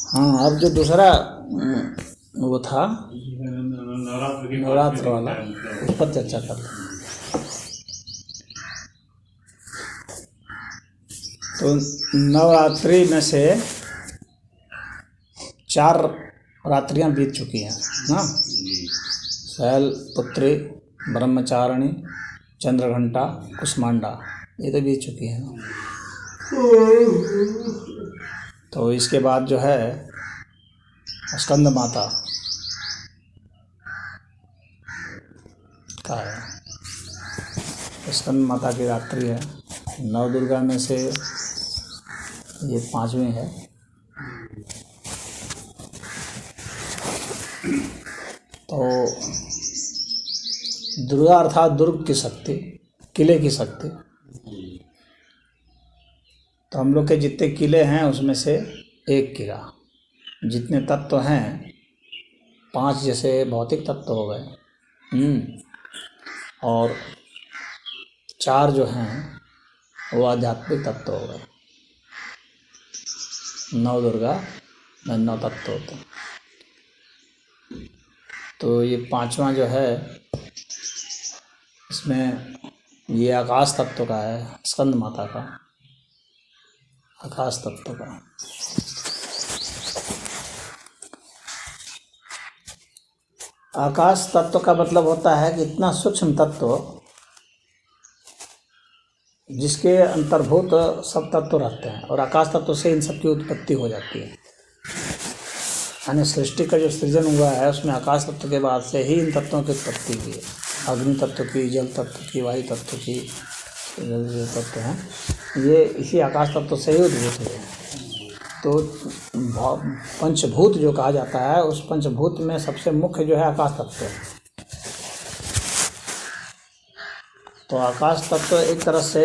हाँ, अब जो दूसरा वो था नवरात्र नवरात्र वाला, उस पर चर्चा कर लें। तो नवरात्रि में से 4 रात्रियां बीत चुकी हैं ना। शैलपुत्री, ब्रह्मचारिणी, चंद्रघंटा, कुष्मांडा, ये तो बीत चुकी है ना। तो इसके बाद जो है स्कंद माता का है। स्कंद माता की रात्रि है। नव दुर्गा में से ये 5वीं है। तो दुर्गा अर्थात दुर्ग की शक्ति, किले की शक्ति। तो हम लोग के जितने किले हैं उसमें से एक किला, जितने तत्व हैं 5 जैसे भौतिक तत्व हो गए, और 4 जो हैं वो आध्यात्मिक तत्व हो गए। 9 दुर्गा में 9 तत्व होते हैं। तो ये 5वां जो है इसमें ये आकाश तत्व का है, स्कंद माता का, आकाश तत्व का। आकाश तत्व का मतलब होता है कि इतना सूक्ष्म तत्व जिसके अंतर्भूत सब तत्व रहते हैं, और आकाश तत्व से इन सब की उत्पत्ति हो जाती है। यानी सृष्टि का जो सृजन हुआ है उसमें आकाश तत्व के बाद से ही इन तत्वों की उत्पत्ति हुई है। अग्नि तत्व की, जल तत्व की, वायु तत्व की, जो तत्व हैं ये इसी आकाश तत्व से ही उद्भूत हुए हैं। तो पंचभूत जो कहा जाता है, उस पंचभूत में सबसे मुख्य जो है आकाश तत्व है। तो आकाश तत्व एक तरह से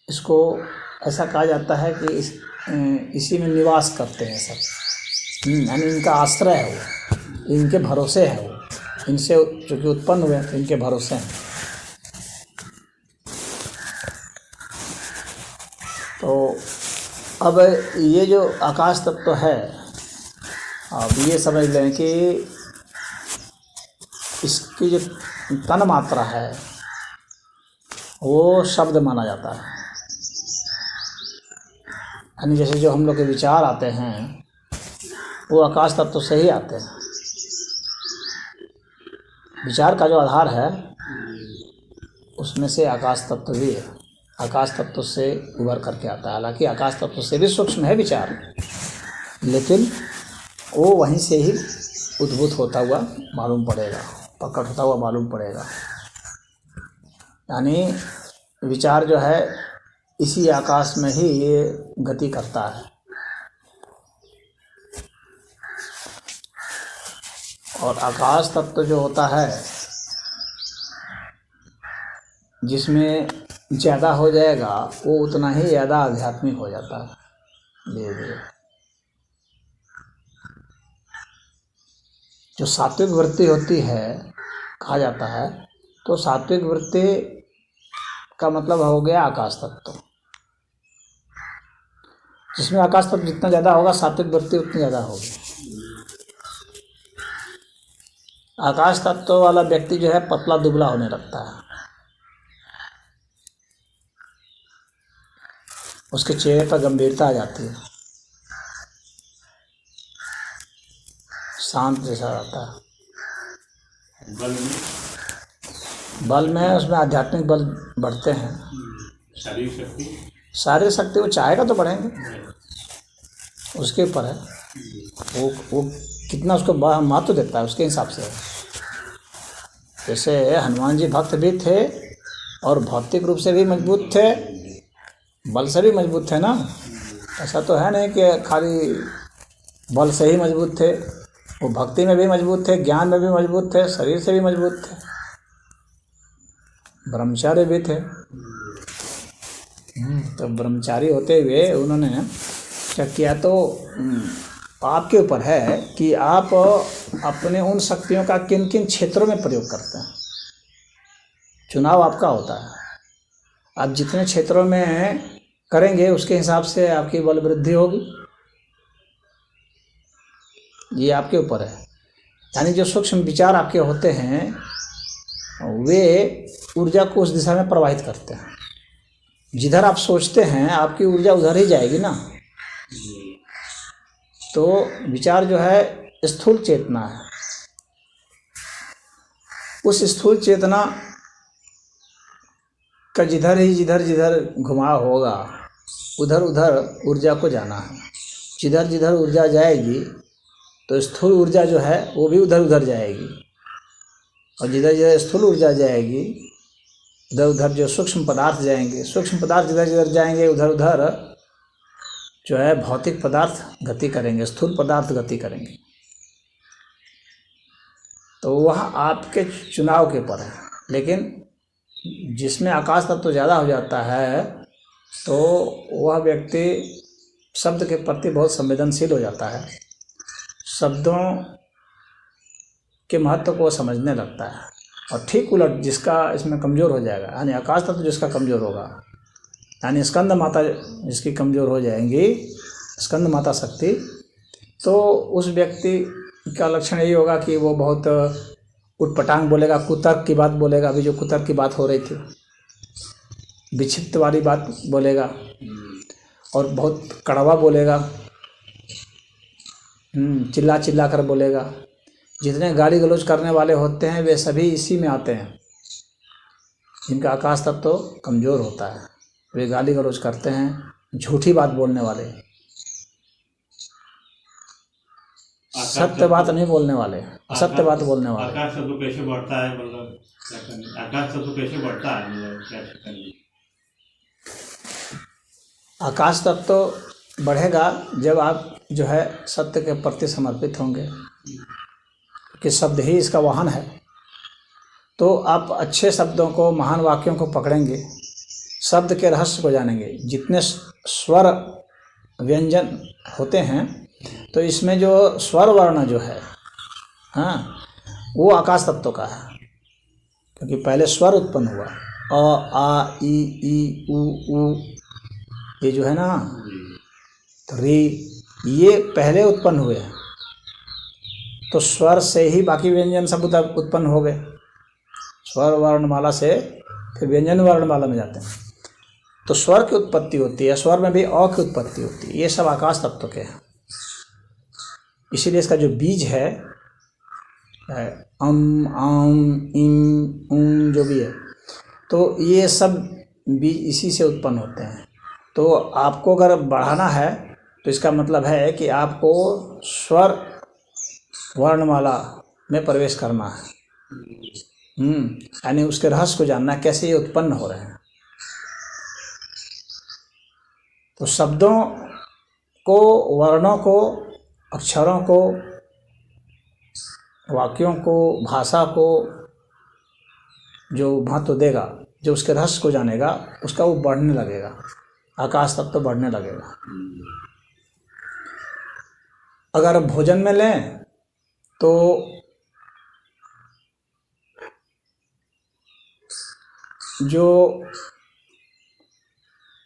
इसको ऐसा कहा जाता है कि इसी में निवास करते हैं सब, यानी इनका आश्रय है वो, इनके भरोसे है वो, इनसे चूँकि उत्पन्न हुए हैं तो इनके भरोसे हैं। तो अब ये जो आकाश तत्व है, अब ये समझ लें कि इसकी जो तन मात्रा है वो शब्द माना जाता है। यानी जैसे जो हम लोग के विचार आते हैं वो आकाश तत्व से ही आते हैं। विचार का जो आधार है उसमें से आकाश तत्व भी है, आकाश तत्व से उभर करके आता है। हालांकि आकाश तत्व से भी सूक्ष्म है विचार, लेकिन वो वहीं से ही उद्भूत होता हुआ मालूम पड़ेगा, प्रकट होता हुआ मालूम पड़ेगा। यानी विचार जो है इसी आकाश में ही ये गति करता है। और आकाश तत्व जो होता है जिसमें ज़्यादा हो जाएगा वो उतना ही ज़्यादा आध्यात्मिक हो जाता है धीरे धीरे। जो सात्विक वृत्ति होती है कहा जाता है, तो सात्विक वृत्ति का मतलब हो गया आकाश तत्व। जिसमें आकाश तत्व जितना ज़्यादा होगा सात्विक वृत्ति उतनी ज़्यादा होगी। आकाश तत्व वाला व्यक्ति जो है पतला दुबला होने लगता है, उसके चेहरे पर गंभीरता आ जाती है, शांत जैसा रहता है। बल में उसमें आध्यात्मिक बल बढ़ते हैं। शारीरिक शक्ति वो चाहेगा तो बढ़ेंगे, उसके ऊपर है वो कितना उसको महत्व देता है उसके हिसाब से। जैसे हनुमान जी भक्त भी थे और भौतिक रूप से भी मजबूत थे, बल से भी मजबूत थे ना। ऐसा तो है नहीं कि खाली बल से ही मजबूत थे, वो भक्ति में भी मजबूत थे, ज्ञान में भी मजबूत थे, शरीर से भी मजबूत थे, ब्रह्मचारी भी थे। तो ब्रह्मचारी होते हुए उन्होंने क्या किया, तो आपके ऊपर है कि आप अपने उन शक्तियों का किन किन क्षेत्रों में प्रयोग करते हैं। चुनाव आपका होता है, आप जितने क्षेत्रों में करेंगे उसके हिसाब से आपकी बल वृद्धि होगी। ये आपके ऊपर है। यानी जो सूक्ष्म विचार आपके होते हैं वे ऊर्जा को उस दिशा में प्रवाहित करते हैं। जिधर आप सोचते हैं आपकी ऊर्जा उधर ही जाएगी ना। तो विचार जो है स्थूल चेतना है। उस स्थूल चेतना का जिधर घुमाव होगा उधर उधर ऊर्जा को जाना है। जिधर जिधर ऊर्जा जाएगी तो स्थूल ऊर्जा जो है वो भी उधर उधर जाएगी, और जिधर जिधर स्थूल ऊर्जा जाएगी उधर उधर जो सूक्ष्म पदार्थ जाएंगे, सूक्ष्म पदार्थ जिधर जिधर जाएंगे उधर उधर जो है भौतिक पदार्थ गति करेंगे, स्थूल पदार्थ गति करेंगे। तो वह आपके चुनाव के ऊपर है। लेकिन जिसमें आकाश तत्व तो ज़्यादा हो जाता है तो वह व्यक्ति शब्द के प्रति बहुत संवेदनशील हो जाता है, शब्दों के महत्व को समझने लगता है। और ठीक उलट जिसका इसमें कमज़ोर हो जाएगा, यानी आकाश तत्व जिसका कमज़ोर होगा, यानी स्कंद माता जिसकी कमज़ोर हो जाएंगी, स्कंद माता शक्ति, तो उस व्यक्ति का लक्षण यही होगा कि वो बहुत उटपटांग बोलेगा, कुतर्क की बात बोलेगा। अभी जो कुतर्क की बात हो रही थी, विक्षिप्त वाली बात बोलेगा और बहुत कड़वा बोलेगा, चिल्ला चिल्ला कर बोलेगा। जितने गाली गलौज करने वाले होते हैं वे सभी इसी में आते हैं, जिनका आकाश तत्व तो कमज़ोर होता है। वे गाली गलौज करते हैं, झूठी बात बोलने वाले, सत्य बात नहीं बोलने वाले, असत्य बात बोलने वाले। आकाश तत्व कैसे बढ़ता है, मतलब क्या करना? आकाश तत्व कैसे बढ़ता है, मतलब क्या करना? आकाश तत्व तो बढ़ेगा जब आप जो है सत्य के प्रति समर्पित होंगे कि शब्द ही इसका वाहन है। तो आप अच्छे शब्दों को, महान वाक्यों को पकड़ेंगे, शब्द के रहस्य को जानेंगे। जितने स्वर व्यंजन होते हैं तो इसमें जो स्वर वर्ण जो है, हाँ, वो आकाश तत्व का है, क्योंकि पहले स्वर उत्पन्न हुआ, अ आ ई उ ये जो है ना, तो रे, ये पहले उत्पन्न हुए हैं। तो स्वर से ही बाकी व्यंजन सब उत्पन्न हो गए। स्वर वर्णमाला से फिर व्यंजन वर्णमाला में जाते हैं, तो स्वर की उत्पत्ति होती है, स्वर में भी अ की उत्पत्ति होती है। ये सब आकाश तत्व के हैं। इसीलिए इसका जो बीज है अम आम इम उम जो भी है, तो ये सब बीज इसी से उत्पन्न होते हैं। तो आपको अगर बढ़ाना है तो इसका मतलब है कि आपको स्वर वर्णमाला में प्रवेश करना है। यानी उसके रहस्य को जानना है, कैसे ये उत्पन्न हो रहे हैं। तो शब्दों को, वर्णों को, अक्षरों को, वाक्यों को, भाषा को जो महत्व देगा, जो उसके रहस्य को जानेगा, उसका वो बढ़ने लगेगा, आकाश तत्व तो बढ़ने लगेगा। अगर भोजन में लें तो जो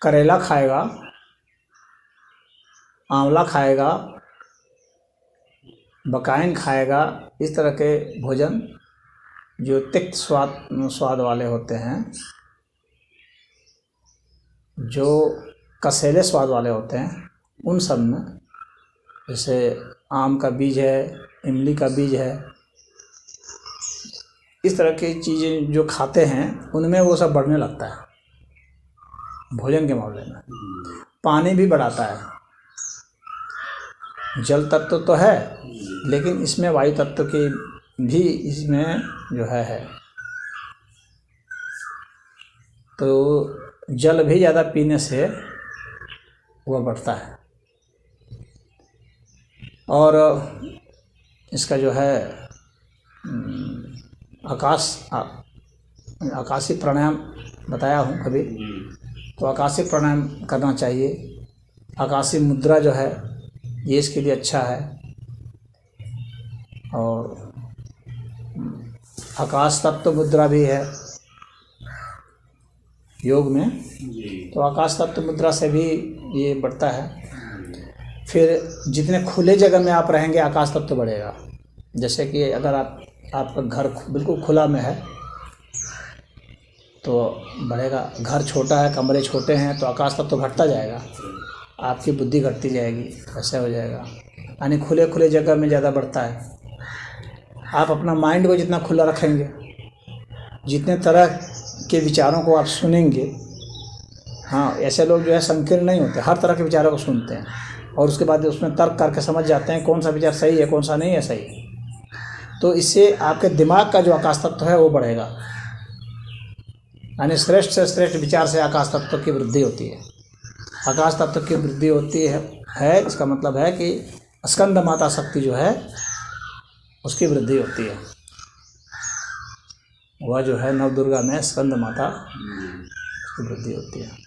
करेला खाएगा, आंवला खाएगा, बकाइन खाएगा, इस तरह के भोजन जो तिक्त स्वाद वाले होते हैं, जो कसेले स्वाद वाले होते हैं, उन सब में, जैसे आम का बीज है, इमली का बीज है, इस तरह की चीज़ें जो खाते हैं उनमें वो सब बढ़ने लगता है भोजन के मामले में। पानी भी बढ़ाता है। जल तत्व तो है, लेकिन इसमें वायु तत्व की भी इसमें जो है। तो जल भी ज़्यादा पीने से वह बढ़ता है। और इसका जो है आकाशीय प्राणायाम बताया हूँ कभी, तो आकाशीय प्राणायाम करना चाहिए। आकाशीय मुद्रा जो है ये इसके लिए अच्छा है। और आकाश तत्व मुद्रा भी है योग में, तो आकाश तत्व मुद्रा से भी ये बढ़ता है। फिर जितने खुले जगह में आप रहेंगे आकाश तत्व बढ़ेगा। जैसे कि अगर आपका घर बिल्कुल खुला में है तो बढ़ेगा, घर छोटा है, कमरे छोटे हैं तो आकाश तत्व घटता जाएगा, आपकी बुद्धि घटती जाएगी, ऐसा हो जाएगा। यानी खुले खुले जगह में ज़्यादा बढ़ता है। आप अपना माइंड को जितना खुला रखेंगे, जितने तरह के विचारों को आप सुनेंगे, हाँ ऐसे लोग जो है संकीर्ण नहीं होते, हर तरह के विचारों को सुनते हैं और उसके बाद उसमें तर्क करके समझ जाते हैं कौन सा विचार सही है कौन सा नहीं है सही। तो इससे आपके दिमाग का जो आकाश तत्व है वो बढ़ेगा। यानी श्रेष्ठ से श्रेष्ठ विचार से आकाश तत्व की वृद्धि होती है। आकाश तत्व की वृद्धि होती है इसका मतलब है कि स्कंद माता शक्ति जो है उसकी वृद्धि होती है। वह जो है नवदुर्गा में स्कंद माता की वृद्धि होती है।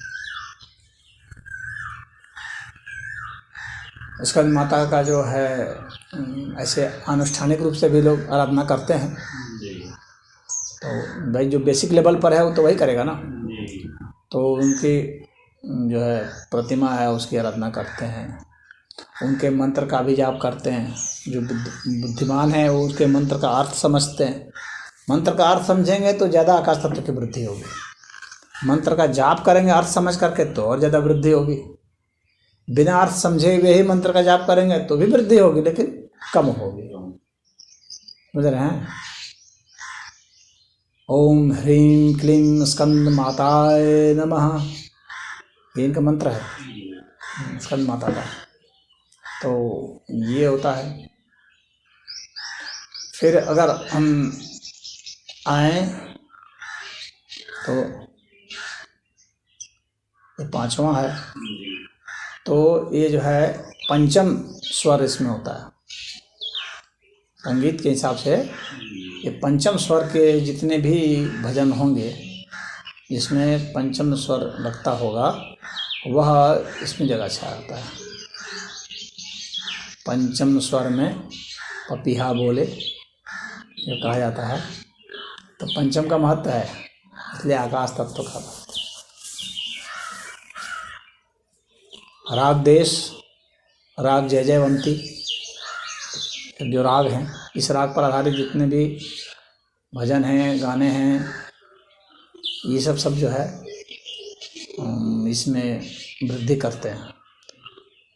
स्कंद माता का जो है ऐसे आनुष्ठानिक रूप से भी लोग आराधना करते हैं। तो भाई जो बेसिक लेवल पर है वो तो वही करेगा ना, तो उनकी जो है प्रतिमा है उसकी आराधना करते हैं, उनके मंत्र का भी जाप करते हैं। जो बुद्धिमान है वो उसके मंत्र का अर्थ समझते हैं। मंत्र का अर्थ समझेंगे तो ज़्यादा आकाश तत्व की वृद्धि होगी। मंत्र का जाप करेंगे अर्थ समझ करके तो और ज़्यादा वृद्धि होगी। बिना अर्थ समझे हुए ही मंत्र का जाप करेंगे तो भी वृद्धि होगी लेकिन कम होगी। समझ रहे हैं? ओम ह्रीं क्लीं स्कंद माताय नमः, ये इनका मंत्र है स्कंद माता का। तो ये होता है। फिर अगर हम आए तो ये पांचवा है, तो ये जो है पंचम स्वर इसमें होता है। संगीत के हिसाब से ये पंचम स्वर के जितने भी भजन होंगे जिसमें पंचम स्वर लगता होगा वह इसमें जगह छा जाता है। पंचम स्वर में पपीहा बोले जो कहा जाता है, तो पंचम का महत्व है, इसलिए आकाश तत्व का महत्व। राग देश, राग जय जयवंती जो राग हैं, इस राग पर आधारित जितने भी भजन हैं गाने हैं ये सब जो है इसमें वृद्धि करते हैं।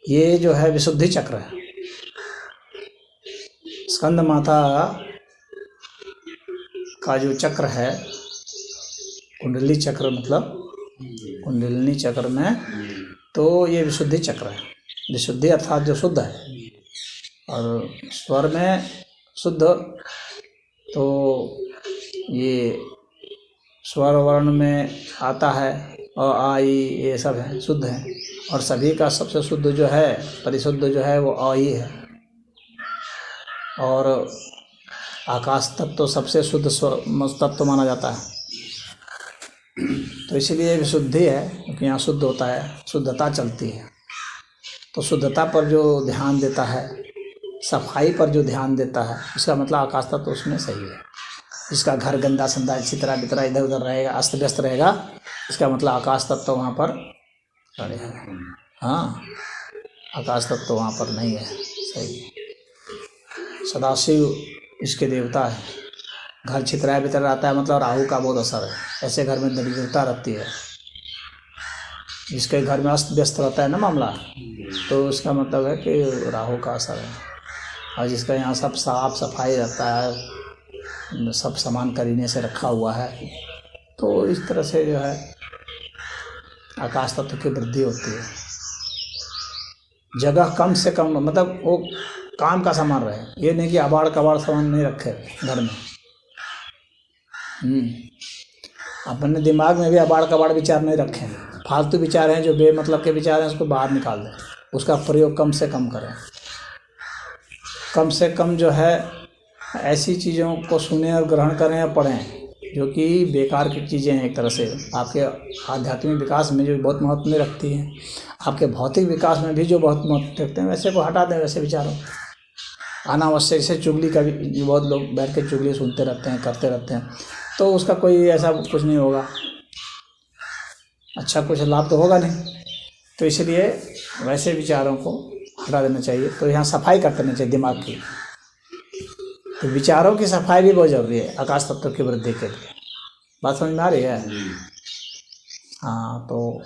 ये जो है विशुद्धि चक्र है। स्कंद माता का जो चक्र है कुंडली चक्र, मतलब कुंडलिनी चक्र में, तो ये विशुद्धि चक्र है। विशुद्धि अर्थात जो शुद्ध है, और स्वर में शुद्ध, तो ये स्वर वर्ण में आता है और आ ई ये सब है शुद्ध है, और सभी का सबसे शुद्ध जो है परिशुद्ध जो है वो आ ही है। और आकाश तत्व तो सबसे शुद्ध तत्व माना जाता है, तो इसीलिए विशुद्धि है क्योंकि यहाँ शुद्ध होता है, शुद्धता चलती है। तो शुद्धता पर जो ध्यान देता है, सफाई पर जो ध्यान देता है, इसका मतलब आकाश तत्व तो उसमें सही है। जिसका घर गंदा संदा चितरा बितरा इधर उधर रहेगा, अस्त व्यस्त रहेगा, इसका मतलब आकाश तत्व तो वहाँ पर खड़े हैं। हाँ, आकाश तत्व तो वहाँ पर नहीं है सही। सदाशिव इसके देवता है। घर छितरा बितरा रहता है मतलब राहु का बहुत असर है। ऐसे घर में दरिद्रता रहती है। जिसके घर में अस्त व्यस्त रहता है ना मामला, तो उसका मतलब है कि राहु का असर है। और जिसका यहाँ सब साफ सफाई रहता है, सब सामान करीने से रखा हुआ है, तो इस तरह से जो है आकाश तत्व की वृद्धि होती है। जगह कम से कम, मतलब वो काम का सामान रहे, ये नहीं कि अबाड़ कबाड़ सामान नहीं रखे घर में। अपने दिमाग में भी अबाड़ कबाड़ विचार नहीं रखें। फालतू विचार हैं जो बेमतलब के विचार हैं, उसको बाहर निकाल दें। उसका प्रयोग कम से कम करें। कम से कम जो है ऐसी चीज़ों को सुने और ग्रहण करें या पढ़ें जो कि बेकार की चीज़ें हैं। एक तरह से आपके आध्यात्मिक विकास में जो बहुत महत्व नहीं रखती हैं, आपके भौतिक विकास में भी जो बहुत महत्व रखते हैं, वैसे को हटा दें। वैसे विचारों अनावश्यक से चुगली का भी बहुत लोग बैठ के चुगली सुनते रहते हैं, करते रहते हैं, तो उसका कोई ऐसा कुछ नहीं होगा, अच्छा कुछ लाभ तो होगा नहीं। तो इसलिए वैसे विचारों को हटा देना चाहिए। तो यहाँ सफाई करते रहना चाहिए दिमाग की। तो विचारों की सफाई भी बहुत जरूरी है आकाश तत्व की वृद्धि के लिए। बात समझ में आ रही है? हाँ, तो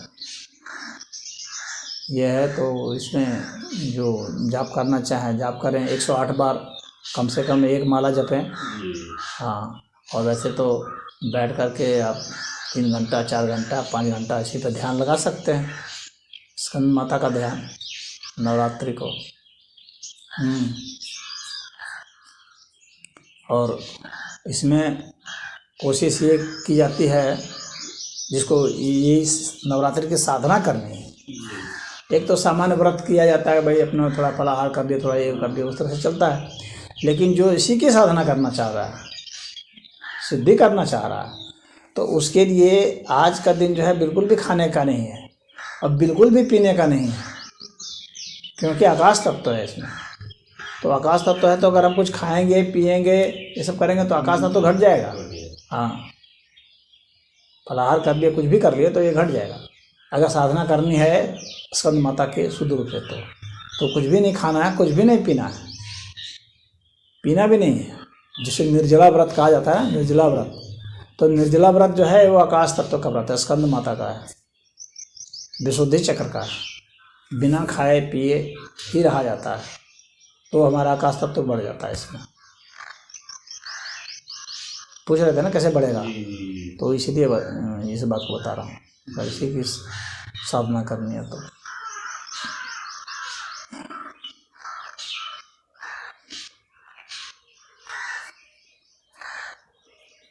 यह है। तो इसमें जो जाप करना चाहें जाप करें, 108 बार कम से कम एक माला जपें। हाँ, और वैसे तो बैठ करके आप 3 घंटा 4 घंटा 5 घंटा इसी पर ध्यान लगा सकते हैं, स्कंद माता का ध्यान नवरात्रि को। और इसमें कोशिश ये की जाती है जिसको ये नवरात्रि की साधना करनी है। एक तो सामान्य व्रत किया जाता है, भाई अपना थोड़ा फलाहार कर दिया, थोड़ा ये कर दिया, उस तरह से चलता है। लेकिन जो इसी की साधना करना चाह रहा है, सिद्धि करना चाह रहा है, तो उसके लिए आज का दिन जो है बिल्कुल भी खाने का नहीं है और बिल्कुल भी पीने का नहीं है, क्योंकि आकाश तत्व है इसमें। तो आकाश तत्व है तो अगर हम कुछ खाएंगे पिएंगे ये सब करेंगे तो आकाश तत्व घट जाएगा। हाँ, फलाहार कर लिया, कुछ भी कर लिया तो ये घट जाएगा। अगर साधना करनी है स्कंद माता के शुद्ध रूप से तो कुछ भी नहीं खाना है, कुछ भी नहीं पीना है, पीना भी नहीं है, जिसे निर्जला व्रत कहा जाता है, निर्जला व्रत। तो निर्जला व्रत जो है वो आकाश तत्व का व्रत है, स्कंद माता का है, विशुद्धि चक्र का है। बिना खाए पिए ही रहा जाता है तो हमारा आकाश तत्व बढ़ जाता है। इसमें पूछ रहे थे ना कैसे बढ़ेगा, तो इसीलिए इस बात को बता रहा हूँ, इसी की साधना करनी है। तो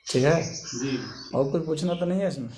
ठीक है, और कुछ पूछना तो नहीं है इसमें?